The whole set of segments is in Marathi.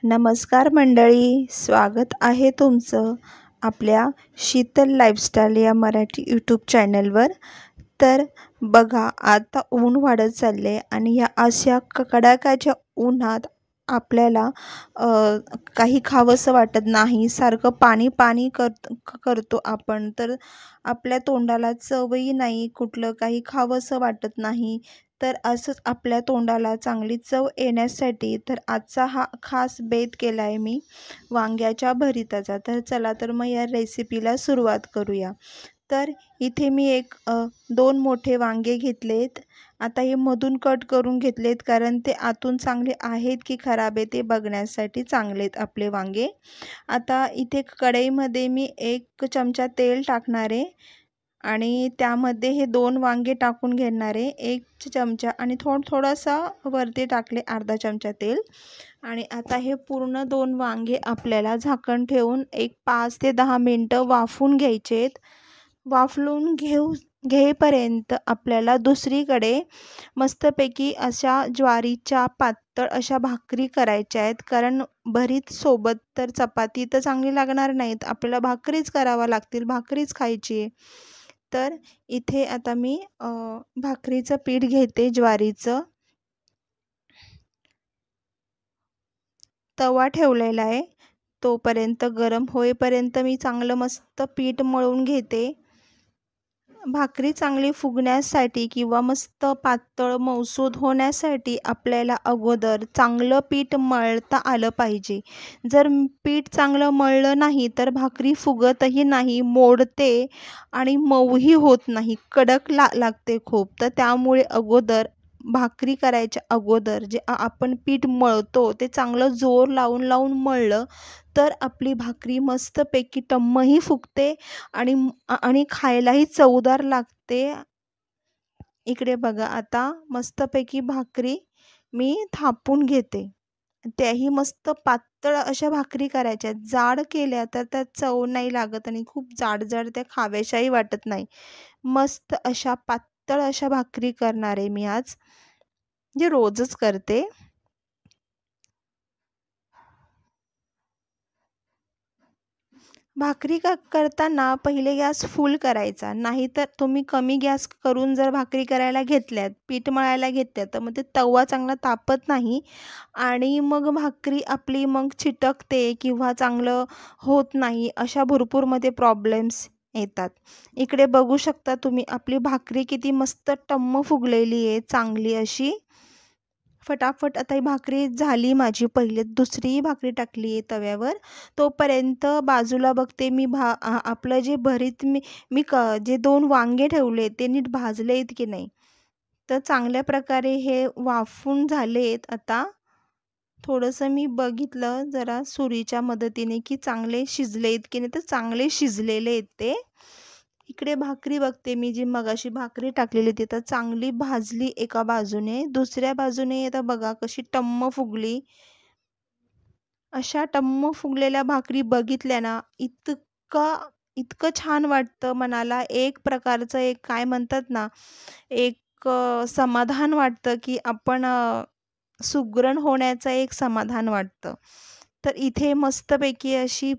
नमस्कार मंडळी, स्वागत आहे तुमचं आपल्या शीतल लाईफस्टाईल या मराठी यूट्यूब चॅनलवर. तर बघा, आता ऊन वाढत चालले आणि या अशा कडाक्याच्या उन्हात आपल्याला काही खावंसं वाटत नाही. सारखं पाणी पाणी करतो आपण, तर आपल्या तोंडाला चवही नाही, कुठलं काही खावंसं वाटत नाही. तर असंच आपल्या तोंडाला चांगली चव येण्यासाठी तर आजचा हा खास बेत केला आहे मी वांग्याच्या भरीताचा. तर चला तर मग या रेसिपीला सुरुवात करूया. तर इथे मी दोन मोठे वांगे घेतलेत. आता हे मधून कट करून घेतलेत, कारण ते आतून चांगले आहेत की खराब आहे ते बघण्यासाठी चांगलेत आपले वांगे. आता इथे कढईमध्ये मी 1 चमचा तेल टाकणार आहे आणि त्यामध्ये हे 2 वांगे टाकून घेणार आहे. 1 चमचा आणि थोडासा वरती टाकले अर्धा चमचा तेल. आणि आता हे पूर्ण 2 वांगे आपल्याला झाकण ठेवून एक 5 ते 10 मिनटं वाफवून घ्यायचेत. वाफलून घेईपर्यंत आपल्याला दुसरीकडे मस्तपैकी अशा ज्वारीच्या पातळ अशा भाकरी करायच्या आहेत. कारण भरीत सोबत तर चपाती तर चांगली लागणार नाहीत, आपल्याला भाकरीच कराव्या लागतील, भाकरीच खायची आहे. तर इथे आता मी भाकरीचं पीठ घेते ज्वारीचं. तवा ठेवलेला आहे, तोपर्यंत गरम होईपर्यंत मी चांगलं मस्त पीठ मळून घेते. भाकरी चांगली फुगण्यासाठी किंवा मस्त पातळ मऊसूद होण्यासाठी आपल्याला अगोदर चांगलं पीठ मळता आलं पाहिजे. जर पीठ चांगलं मळलं नाही तर भाकरी फुगतही नाही, मोडते आणि मऊही होत नाही, कडक लागते खूप. तर त्यामुळे अगोदर भाकरी करायच्या अगोदर जे आपण पीठ मळतो ते चांगलं जोर लावून लावून मळलं तर आपली भाकरी मस्तपैकी टम्मही फुगते आणि आणि खायलाही चवदार लागते. इकडे बघा, आता मस्तपैकी भाकरी मी थापून घेते. त्याही मस्त पातळ अशा भाकरी करायच्या. जाड केल्या तर त्यात चव नाही लागत आणि खूप जाड जाड त्या खाव्याशाही वाटत नाही. मस्त अशा पातळ अशा भाकरी करणार आहे मी आज, जे रोजच करते. भाकरी करताना पहिले गॅस फुल करायचा, नाहीतर तुम्ही कमी गॅस करून जर भाकरी करायला घेतल्यात, पीठ मळायला घेतल्यात, तर मग ते तवा चांगला तापत नाही आणि मग भाकरी आपली मग चिटकते किंवा चांगलं होत नाही. अशा भरपूरमध्ये प्रॉब्लेम्स येतात. इकडे बघू शकता तुम्ही आपली भाकरी किती मस्त टम्म फुगलेली आहे, चांगली अशी. फटाफट आता ही भाकरी झाली माझी. पहिले दुसरी भाकरी टाकली आहे तव्यावर. तोपर्यंत बाजूला बघते मी आपलं जे भरीत मी मी क जे 2 वांगे ठेवले ते नीट भाजलेत की नाही. तर चांगल्या प्रकारे हे वाफून झालेत आता. थोडंसं मी बघितलं जरा सुरीच्या मदतीने की चांगले शिजलेत की नाही, तर चांगले शिजलेले आहेत ते. इकडे भाकरी बघते मी, जी मगाशी भाकरी टाकलेली ती तर चांगली भाजली एका बाजूने. दुसऱ्या बाजूने आता बघा कशी टम्म फुगली. अशा टम्म फुगलेल्या भाकरी बघितल्या ना, इतकं छान वाटतं मनाला. एक प्रकारचं एक काय म्हणतात ना, समाधान वाटतं की आपण सुगरण होण्याचं एक समाधान वाटतं. तर इथे मस्तपैकी अशी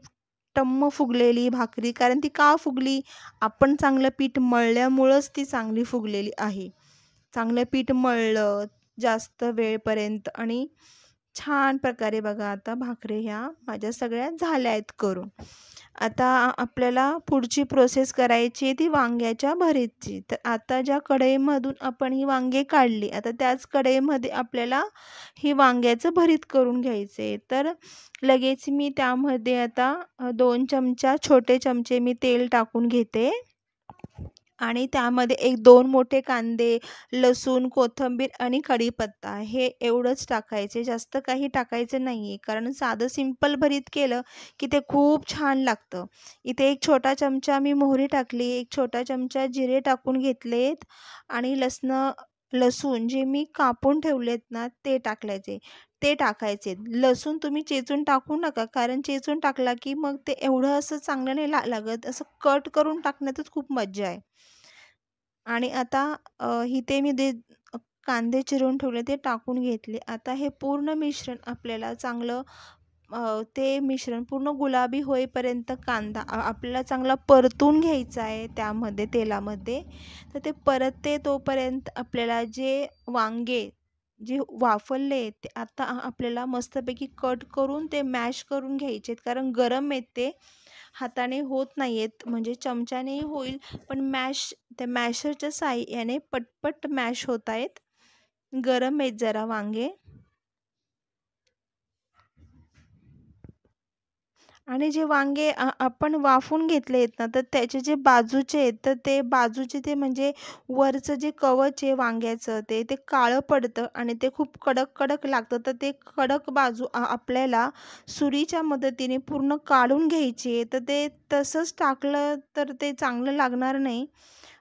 टम्म फुगलेली भाकरी, कारण ती का फुगली? आपण चांगलं पीठ मळल्यामुळंच ती चांगली फुगलेली आहे. चांगलं पीठ मळलं जास्त वेळपर्यंत आणि छान प्रकारे बघा, आता भाकरी ह्या माझ्या सगळ्या झाल्या आहेत करून. आता आपल्याला पुढची प्रोसेस करायची आहे ती वांग्याच्या भरीतची. तर आता ज्या कढईमधून आपण ही वांगे काढली, आता त्याच कढईमध्ये आपल्याला ही वांग्याचं भरीत करून घ्यायचं आहे. तर लगेच मी त्यामध्ये आता 2 छोटे चमचे मी तेल टाकून घेते आणि त्यामध्ये 1-2 मोठे कांदे, लसूण, कोथिंबीर आणि कढीपत्ता हे एवढंच टाकायचे. जास्त काही टाकायचं नाही आहे, कारण साधं सिंपल भरीत केलं की ते खूप छान लागतं. इथे 1 छोटा चमचा मी मोहरी टाकली, 1 छोटा चमचा जिरे टाकून घेतलेत आणि लसूण जे मी कापून ठेवलेत ना ते टाकायचे. लसूण तुम्ही चेचून टाकू नका, कारण चेचून टाकला की मग ते एवढं असं चांगलं नाही लागत. असं कट करून टाकण्यातच खूप मज्जा आहे. आणि आता इथे मी कांदे चिरून ठेवले ते टाकून घेतले. आता हे पूर्ण मिश्रण आपल्याला चांगलं ते मिश्रण पूर्ण गुलाबी होईपर्यंत कांदा आपल्याला चांगला परतून घ्यायचा आहे त्यामध्ये तेलामध्ये. तर ते परतते तोपर्यंत आपल्याला जे वांगे जे वाफवले ते आता आपल्याला मस्तपैकी कट करून ते मॅश करून घ्यायचे आहेत, कारण गरम आहेत ते, हाताने होत नाही आहेत, म्हणजे चमच्यानेही होईल पण त्या मॅशरच्या साहाय्याने पटपट मॅश होत आहेत. गरम आहेत जरा वांगे. आणि जे वांगे आपण वाफून घेतले आहेत ना, तर त्याचे जे बाजूचे आहेत, तर ते बाजूचे ते म्हणजे वरचं जे कवच आहे वांग्याचं ते काळं पडतं आणि ते खूप कडक कडक लागतं. तर ते कडक बाजू आपल्याला सुरीच्या मदतीने पूर्ण काढून घ्यायची आहे. तर ते तसंच टाकलं तर ते चांगलं लागणार नाही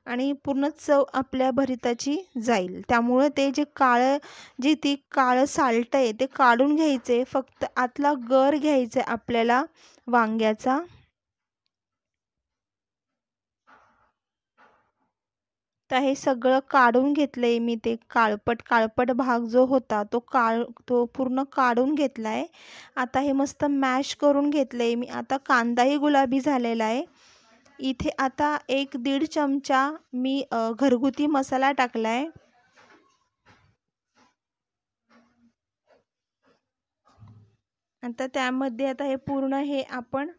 आणि पूर्ण चव आपल्या भरिताची जाईल. त्यामुळं ते जे ती काळं सालटं आहे ते काढून घ्यायचे. फक्त आतला गर घ्यायचा आहे आपल्याला वांग्याचा. तर हे सगळं काढून घेतलंय मी, ते काळपट काळपट भाग जो होता तो पूर्ण काढून घेतलाय. आता हे मस्त मॅश करून घेतलंय मी. आता कांदाही गुलाबी झालेला आहे. इथे आता 1-1.5 चमचा मी घरगुती मसाला टाकलाय. आता त्यामध्ये आता हे पूर्ण हे आपण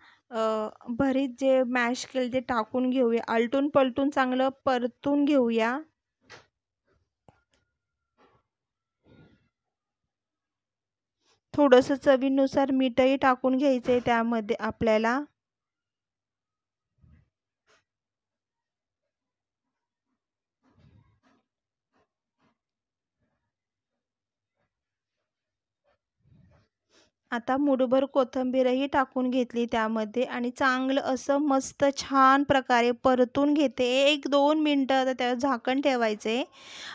भरीत जे मॅश केलं ते टाकून घेऊया. आलटून पलटून चांगलं परतून घेऊया. थोडंसं चवीनुसार मीठही टाकून घ्यायचं आहे त्यामध्ये आपल्याला. आता मूठभर कोथिंबीरही टाकून घेतली त्यामध्ये आणि चांगलं असं मस्त छान प्रकारे परतून घेते. 1-2 मिनटं आता त्यावर झाकण ठेवायचं आहे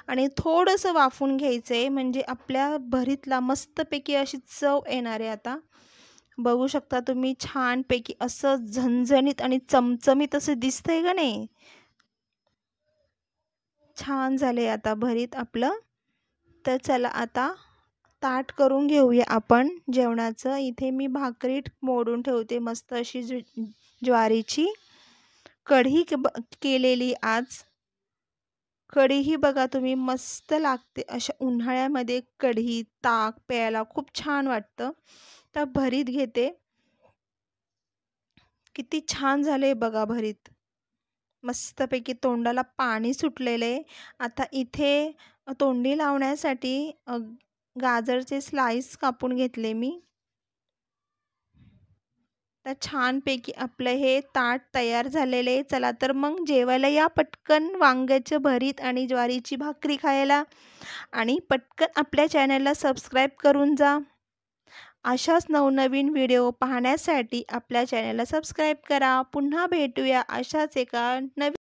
आणि थोडंसं वाफवून घ्यायचं आहे, म्हणजे आपल्या भरीतला मस्तपैकी अशी चव येणार आहे. आता बघू शकता तुम्ही, छानपैकी असं झणझणीत आणि चमचमीत असं दिसतंय का नाही? छान झालंय आता भरीत आपलं. तर चला आता ताट करून घेऊया आपण जेवणाचं. इथे मी भाकरी मोडून ठेवते मस्त अशी ज्वारीची. कढी केलेली आज. कढीही बघा तुम्ही मस्त लागते. अशा उन्हाळ्यामध्ये कढी, ताक प्यायला खूप छान वाटतं. तर भरीत घेते. किती छान झाले बघा भरीत. मस्तपैकी तोंडाला पाणी सुटलेलं आहे. आता इथे तोंडी लावण्यासाठी गाजरचे स्लाइस कापून घेतले मी. तर छानपैकी आपलं हे ताट तयार झालेले आहे. चला तर मग जेवायला या पटकन वांग्याचं भरीत आणि ज्वारीची भाकरी खायला, आणि पटकन आपल्या चॅनलला सबस्क्राईब करून जा. अशाच नवनवीन व्हिडिओ पाहण्यासाठी आपल्या चॅनलला सबस्क्राईब करा. पुन्हा भेटूया अशाच एका नवीन